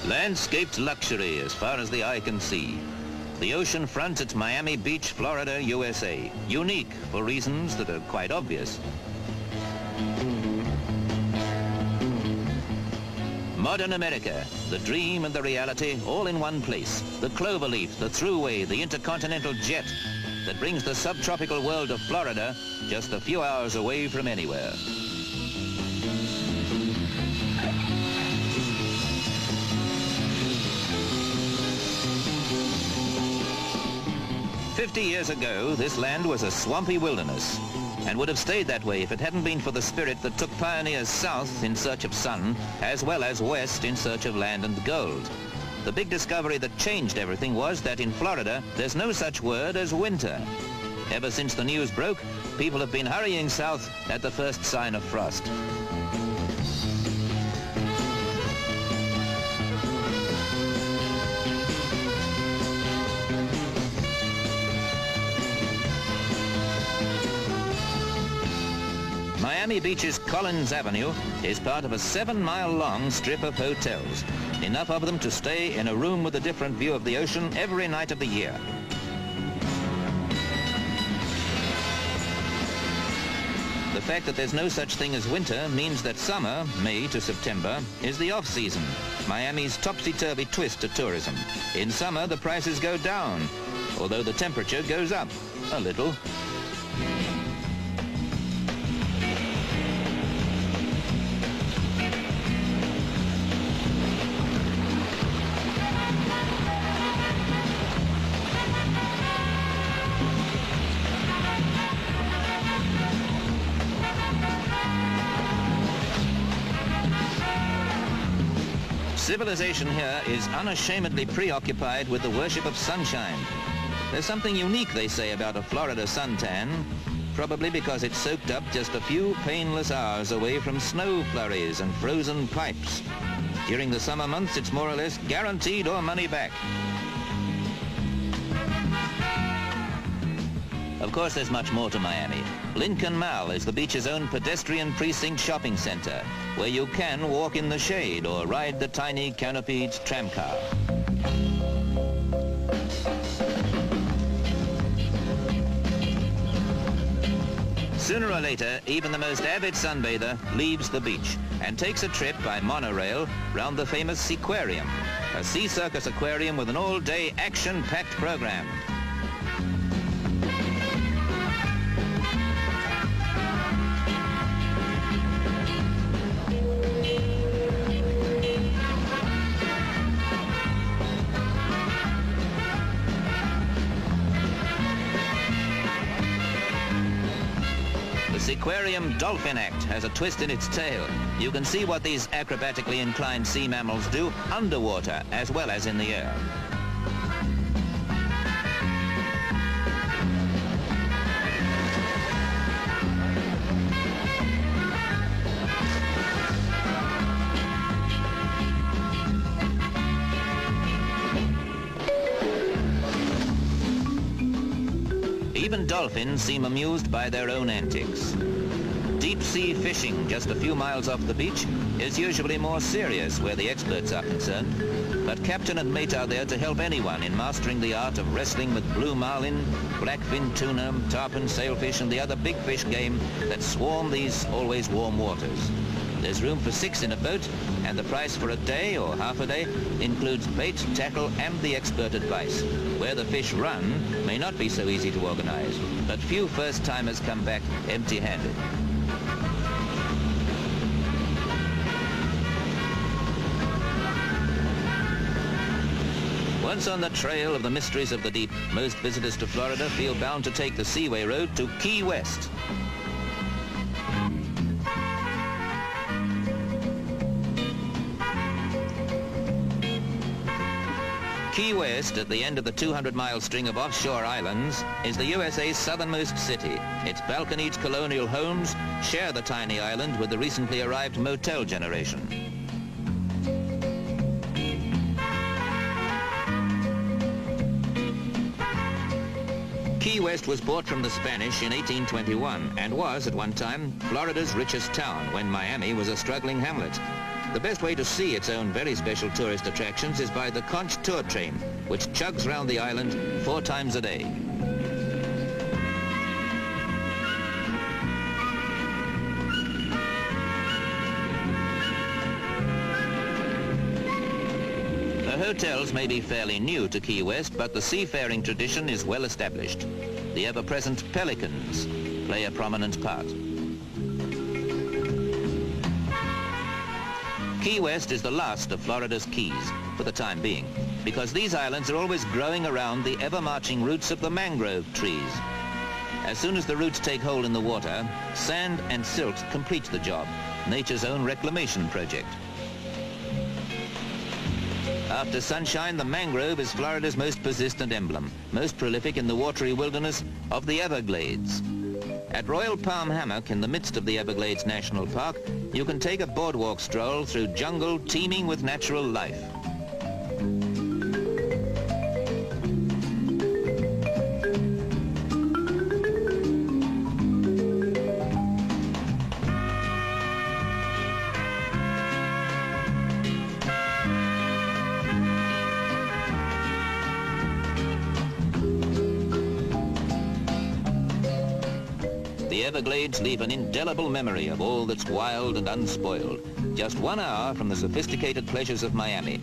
Landscaped luxury as far as the eye can see. The ocean fronts at Miami Beach, Florida, USA. Unique for reasons that are quite obvious. Modern America, the dream and the reality, all in one place. The Cloverleaf, the Thruway, the intercontinental jet that brings the subtropical world of Florida just a few hours away from anywhere. "50 years ago, this land was a swampy wilderness, and would have stayed that way if it hadn't been for the spirit that took pioneers south in search of sun, as well as west in search of land and gold. The big discovery that changed everything was that in Florida, there's no such word as winter. Ever since the news broke, people have been hurrying south at the first sign of frost. Miami Beach's Collins Avenue is part of a 7-mile-long strip of hotels, enough of them to stay in a room with a different view of the ocean every night of the year. The fact that there's no such thing as winter means that summer, May to September, is the off-season, Miami's topsy-turvy twist to tourism. In summer, the prices go down, although the temperature goes up a little. Civilization here is unashamedly preoccupied with the worship of sunshine. There's something unique, they say, about a Florida suntan, probably because it's soaked up just a few painless hours away from snow flurries and frozen pipes. During the summer months, it's more or less guaranteed or money back. Of course, there's much more to Miami. Lincoln Mall is the beach's own pedestrian precinct shopping center, where you can walk in the shade or ride the tiny canopied tram car. Sooner or later, even the most avid sunbather leaves the beach and takes a trip by monorail round the famous Seaquarium, a sea circus aquarium with an all-day action-packed program. The Seaquarium Dolphin Act has a twist in its tail. You can see what these acrobatically inclined sea mammals do underwater as well as in the air. Even dolphins seem amused by their own antics. Deep-sea fishing just a few miles off the beach is usually more serious where the experts are concerned, but captain and mate are there to help anyone in mastering the art of wrestling with blue marlin, blackfin tuna, tarpon sailfish and the other big fish game that swarm these always warm waters. There's room for 6 in a boat, and the price for a day or half a day includes bait, tackle, and the expert advice. Where the fish run may not be so easy to organize, but few first-timers come back empty-handed. Once on the trail of the mysteries of the deep, most visitors to Florida feel bound to take the Seaway Road to Key West. Key West, at the end of the 200-mile string of offshore islands, is the USA's southernmost city. Its balconied colonial homes share the tiny island with the recently arrived motel generation. Key West was bought from the Spanish in 1821 and was, at one time, Florida's richest town when Miami was a struggling hamlet. The best way to see its own very special tourist attractions is by the Conch tour train, which chugs round the island 4 times a day. The hotels may be fairly new to Key West, but the seafaring tradition is well established. The ever-present pelicans play a prominent part. Key West is the last of Florida's keys, for the time being, because these islands are always growing around the ever-marching roots of the mangrove trees. As soon as the roots take hold in the water, sand and silt complete the job, nature's own reclamation project. After sunshine, the mangrove is Florida's most persistent emblem, most prolific in the watery wilderness of the Everglades. At Royal Palm Hammock, in the midst of the Everglades National Park, you can take a boardwalk stroll through jungle teeming with natural life. The Everglades leave an indelible memory of all that's wild and unspoiled, just 1 hour from the sophisticated pleasures of Miami.